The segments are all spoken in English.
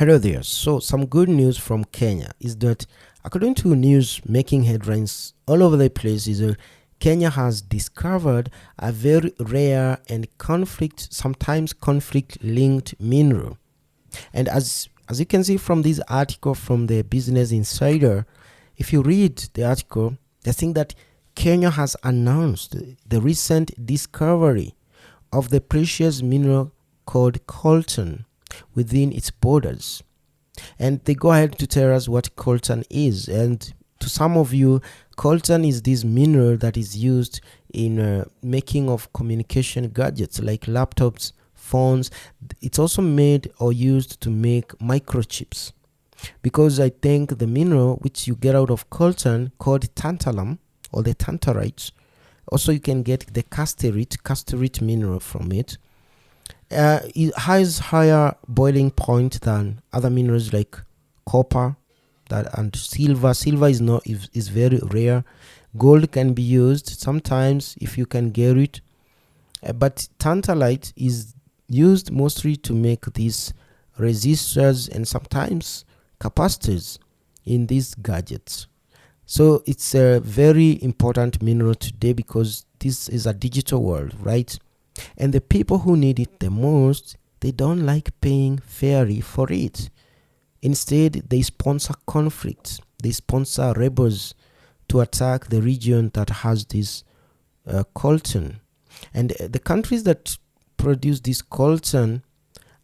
Hello there. So, some good news from Kenya is that, according to news making headlines all over the place, is that Kenya has discovered a very rare and sometimes conflict-linked mineral. And as you can see from this article from the Business Insider, if you read the article, they think that Kenya has announced the recent discovery of the precious mineral called coltan within its borders. And they go ahead to tell us what coltan is. And to some of you, coltan is this mineral that is used in making of communication gadgets like laptops, phones. It's also made or used to make microchips, because I think the mineral which you get out of coltan, called tantalum or the tantarite, also you can get the casterite mineral from it. It has higher boiling point than other minerals like copper and silver. Silver is very rare. Gold can be used sometimes if you can get it, but tantalite is used mostly to make these resistors and sometimes capacitors in these gadgets. So it's a very important mineral today because this is a digital world, right? And the people who need it the most, they don't like paying fairly for it. Instead, they sponsor conflicts. They sponsor rebels to attack the region that has this coltan. And the countries that produce this coltan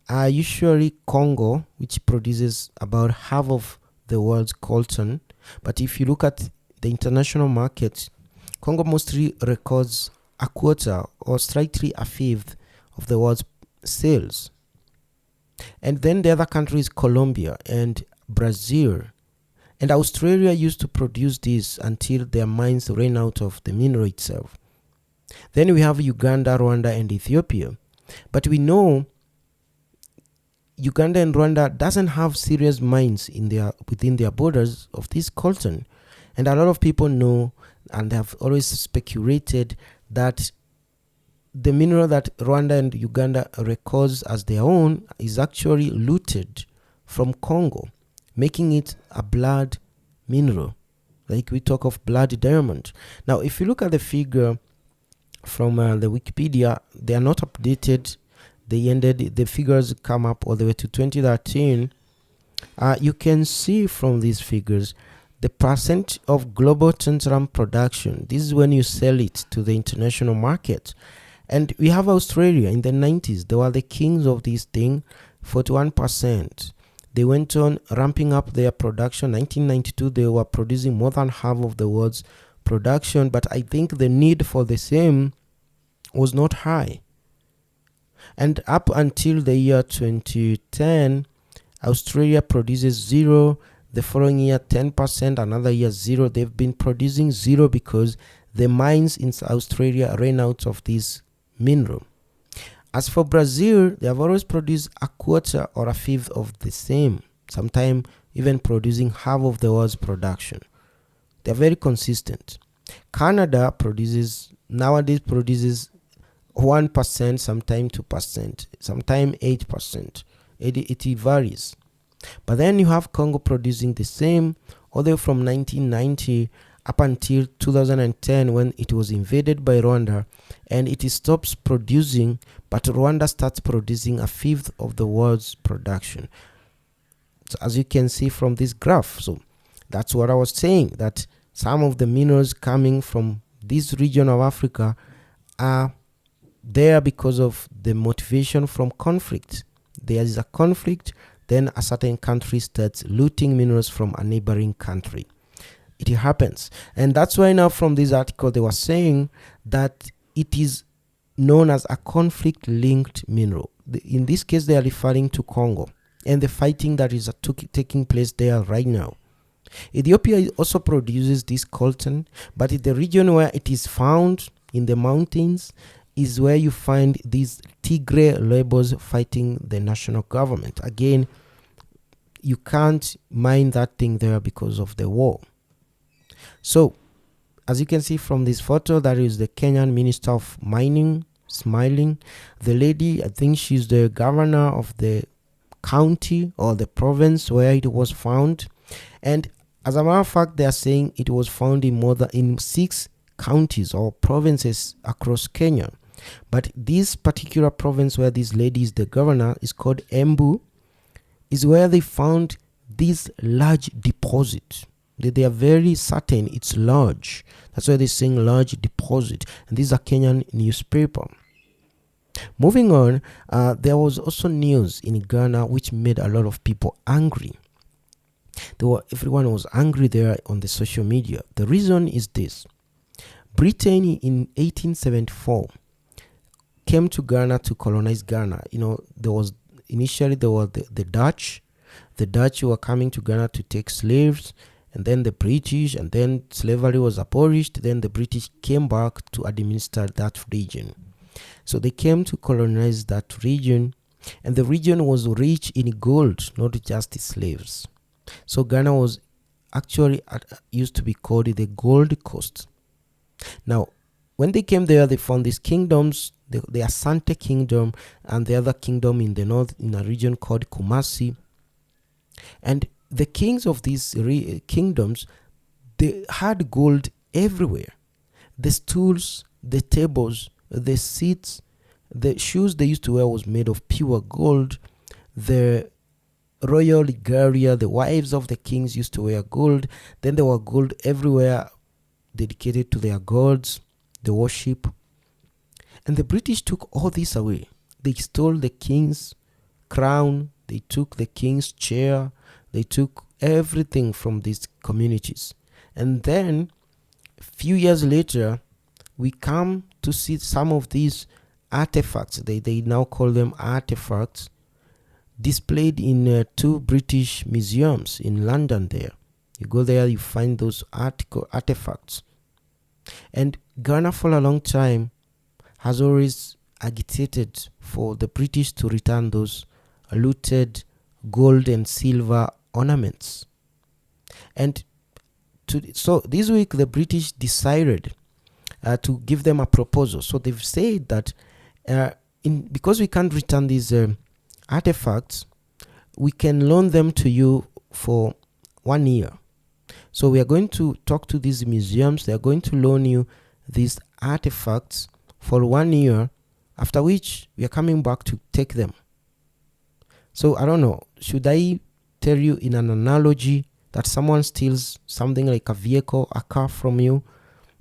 are usually Congo, which produces about half of the world's coltan. But if you look at the international market, Congo mostly records a quarter or slightly a fifth of the world's sales. And then the other country is Colombia and Brazil. And Australia used to produce this until their mines ran out of the mineral itself. Then we have Uganda, Rwanda, and Ethiopia. But we know Uganda and Rwanda doesn't have serious mines within their borders of this coltan. And a lot of people know and have always speculated that the mineral that Rwanda and Uganda records as their own is actually looted from Congo, making it a blood mineral. Like we talk of blood diamond. Now, if you look at the figure from the Wikipedia, they are not updated. The figures come up all the way to 2013. You can see from these figures the percent of global tantalum production. This is when you sell it to the international market. And we have Australia in the 90s. They were the kings of this thing, 41%. They went on ramping up their production. 1992, they were producing more than half of the world's production. But I think the need for the same was not high. And up until the year 2010, Australia produces zero. The following year, 10%, another year, zero. They've been producing zero because the mines in Australia ran out of this mineral. As for Brazil, they have always produced a quarter or a fifth of the same, sometimes even producing half of the world's production. They're very consistent. Canada nowadays produces 1%, sometimes 2%, sometimes 8%. It varies. But then you have Congo producing the same all the way from 1990 up until 2010, when it was invaded by Rwanda, and it stops producing, but Rwanda starts producing a fifth of the world's production. So as you can see from this graph, so that's what I was saying, that some of the minerals coming from this region of Africa are there because of the motivation from conflict. There is a conflict, then a certain country starts looting minerals from a neighboring country. It happens. And that's why now from this article they were saying that it is known as a conflict-linked mineral. In this case, they are referring to Congo and the fighting that is taking place there right now. Ethiopia also produces this coltan, but in the region where it is found in the mountains is where you find these Tigray rebels fighting the national government. Again, you can't mine that thing there because of the war. So, as you can see from this photo, that is the Kenyan Minister of Mining smiling. The lady, I think she's the governor of the county or the province where it was found. And as a matter of fact, they are saying it was found in 6 counties or provinces across Kenya. But this particular province where this lady is the governor is called Embu, is where they found this large deposit. They are very certain it's large. That's why they're saying large deposit. And this is a Kenyan newspaper. Moving on, there was also news in Ghana which made a lot of people angry. Everyone was angry there on the social media. The reason is this. Britain in 1874 came to Ghana to colonize Ghana. Initially there were the Dutch. The Dutch were coming to Ghana to take slaves, and then the British, and then slavery was abolished. Then the British came back to administer that region. So they came to colonize that region, and the region was rich in gold, not just slaves. So Ghana was actually used to be called the Gold Coast. Now, when they came there, they found these kingdoms, the Asante Kingdom and the other kingdom in the north, in a region called Kumasi. And the kings of these kingdoms, they had gold everywhere. The stools, the tables, the seats, the shoes they used to wear was made of pure gold. The royal regalia, the wives of the kings used to wear gold. Then there were gold everywhere dedicated to their gods, the worship. And the British took all this away. They stole the king's crown, they took the king's chair, they took everything from these communities. And then a few years later, we come to see some of these artifacts. They now call them artifacts, displayed in 2 British museums in London there. You go there, you find those artifacts. And Ghana for a long time has always agitated for the British to return those looted gold and silver ornaments. And so this week the British decided to give them a proposal. So they've said that because we can't return these artifacts, we can loan them to you for 1 year. So we are going to talk to these museums. They are going to loan you these artifacts for 1 year, after which we are coming back to take them. So I don't know, should I tell you in an analogy that someone steals something like a vehicle, a car from you,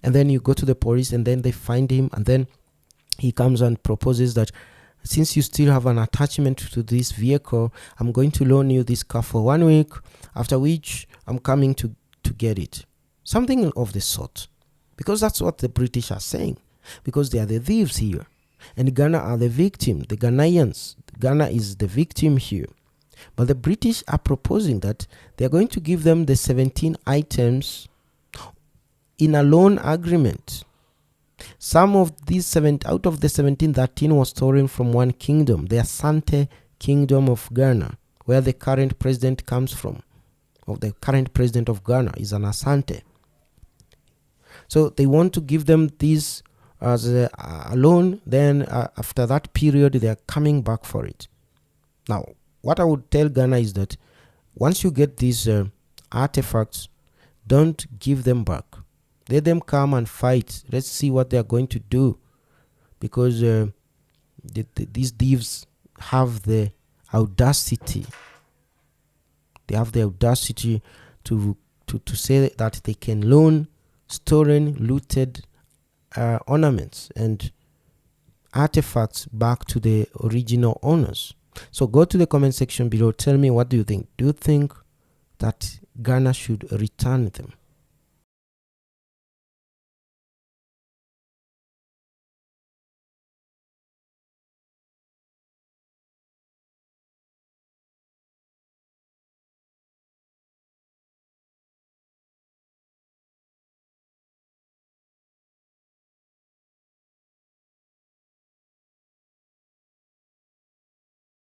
and then you go to the police and then they find him, and then he comes and proposes that since you still have an attachment to this vehicle, I'm going to loan you this car for 1 week, after which I'm coming to get it. Something of the sort. Because that's what the British are saying. Because they are the thieves here. And Ghana are the victim. The Ghanaians. Ghana is the victim here. But the British are proposing that they are going to give them the 17 items in a loan agreement. Some of these out of the 17, 13 was stolen from one kingdom, the Asante Kingdom of Ghana, where the current president comes from. Of the current president of Ghana is an Asante. So they want to give them this as a loan. Then after that period, they are coming back for it. Now, what I would tell Ghana is that once you get these artifacts, don't give them back. Let them come and fight. Let's see what they are going to do, because these thieves have the audacity. They have the audacity to say that they can loan stolen, looted ornaments and artifacts back to the original owners. So go to the comment section below. Tell me, what do you think? Do you think that Ghana should return them?